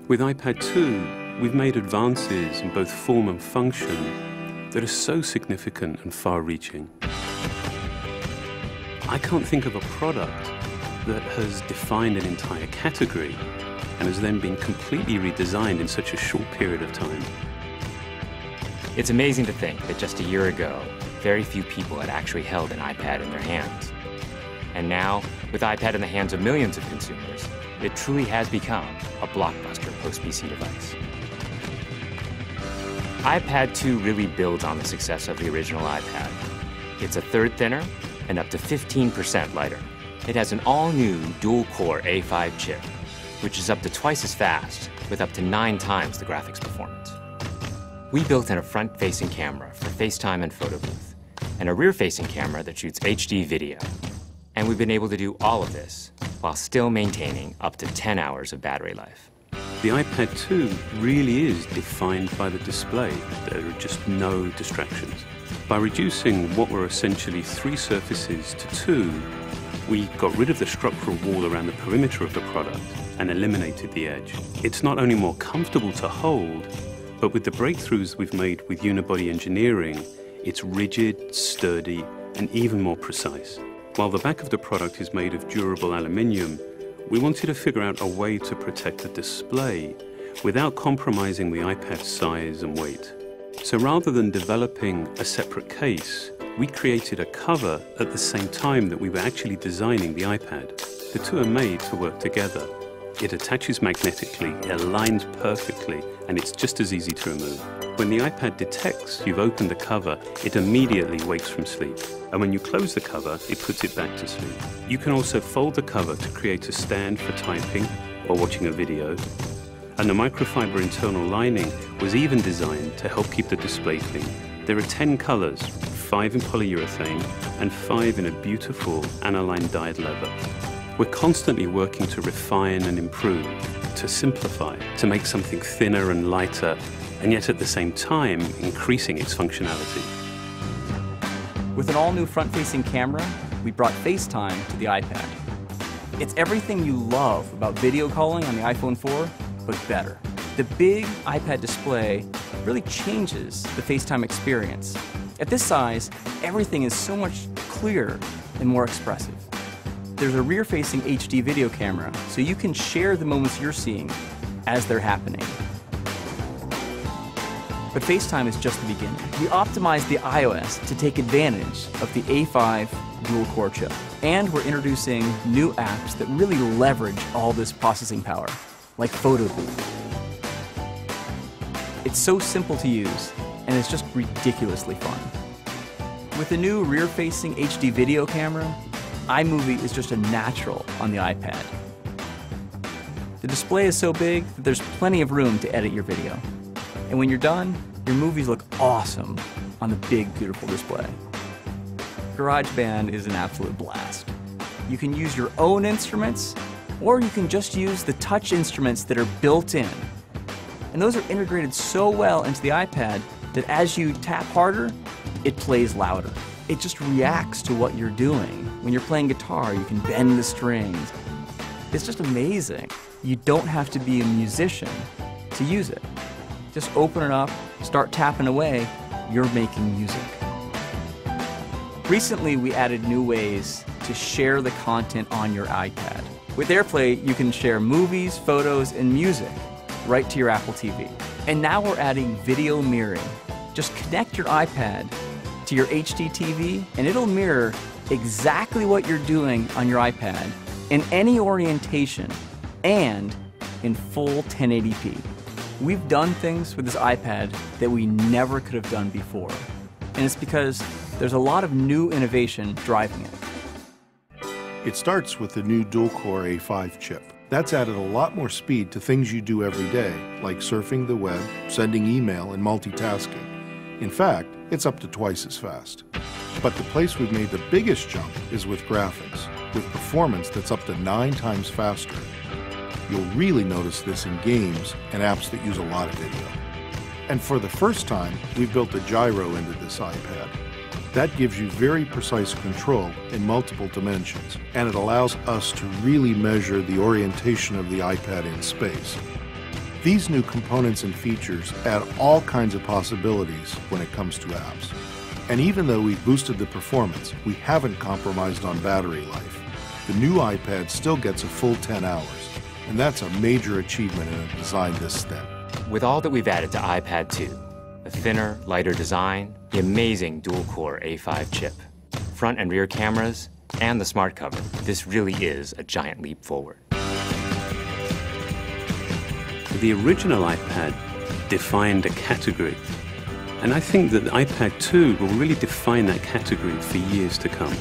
With iPad 2, we've made advances in both form and function that are so significant and far-reaching. I can't think of a product that has defined an entire category and has then been completely redesigned in such a short period of time. It's amazing to think that just a year ago, very few people had actually held an iPad in their hands. And now, with iPad in the hands of millions of consumers, it truly has become a blockbuster post-PC device. iPad 2 really builds on the success of the original iPad. It's a third thinner and up to 15% lighter. It has an all-new dual-core A5 chip, which is up to twice as fast, with up to 9 times the graphics performance. We built in a front-facing camera for FaceTime and photo booth, and a rear-facing camera that shoots HD video. And we've been able to do all of this while still maintaining up to 10 hours of battery life. The iPad 2 really is defined by the display. There are just no distractions. By reducing what were essentially 3 surfaces to 2, we got rid of the structural wall around the perimeter of the product and eliminated the edge. It's not only more comfortable to hold, but with the breakthroughs we've made with unibody engineering, it's rigid, sturdy, and even more precise. While the back of the product is made of durable aluminium, we wanted to figure out a way to protect the display without compromising the iPad's size and weight. So rather than developing a separate case, we created a cover at the same time that we were actually designing the iPad. The two are made to work together. It attaches magnetically, it aligns perfectly, and it's just as easy to remove. When the iPad detects you've opened the cover, it immediately wakes from sleep. And when you close the cover, it puts it back to sleep. You can also fold the cover to create a stand for typing or watching a video. And the microfiber internal lining was even designed to help keep the display clean. There are 10 colors, 5 in polyurethane and 5 in a beautiful aniline dyed leather. We're constantly working to refine and improve, to simplify, to make something thinner and lighter, and yet at the same time, increasing its functionality. With an all-new front-facing camera, we brought FaceTime to the iPad. It's everything you love about video calling on the iPhone 4, but better. The big iPad display really changes the FaceTime experience. At this size, everything is so much clearer and more expressive. There's a rear-facing HD video camera, so you can share the moments you're seeing as they're happening. But FaceTime is just the beginning. We optimized the iOS to take advantage of the A5 dual-core chip. And we're introducing new apps that really leverage all this processing power, like Photo Booth. It's so simple to use, and it's just ridiculously fun. With the new rear-facing HD video camera, iMovie is just a natural on the iPad. The display is so big that there's plenty of room to edit your video. And when you're done, your movies look awesome on the big, beautiful display. GarageBand is an absolute blast. You can use your own instruments, or you can just use the touch instruments that are built in. And those are integrated so well into the iPad that as you tap harder, it plays louder. It just reacts to what you're doing. When you're playing guitar, you can bend the strings. It's just amazing. You don't have to be a musician to use it. Just open it up, start tapping away, you're making music. Recently, we added new ways to share the content on your iPad. With AirPlay, you can share movies, photos, and music right to your Apple TV. And now we're adding video mirroring. Just connect your iPad to your HD TV, and it'll mirror exactly what you're doing on your iPad in any orientation and in full 1080p. We've done things with this iPad that we never could have done before, and it's because there's a lot of new innovation driving it. It starts with the new dual-core A5 chip. That's added a lot more speed to things you do every day, like surfing the web, sending email, and multitasking. In fact, it's up to twice as fast. But the place we've made the biggest jump is with graphics, with performance that's up to 9 times faster. You'll really notice this in games and apps that use a lot of video. And for the first time, we've built a gyro into this iPad. That gives you very precise control in multiple dimensions, and it allows us to really measure the orientation of the iPad in space. These new components and features add all kinds of possibilities when it comes to apps. And even though we've boosted the performance, we haven't compromised on battery life. The new iPad still gets a full 10 hours, and that's a major achievement in a design this thin. With all that we've added to iPad 2, the thinner, lighter design, the amazing dual-core A5 chip, front and rear cameras, and the smart cover, this really is a giant leap forward. The original iPad defined a category, and I think that the iPad 2 will really define that category for years to come.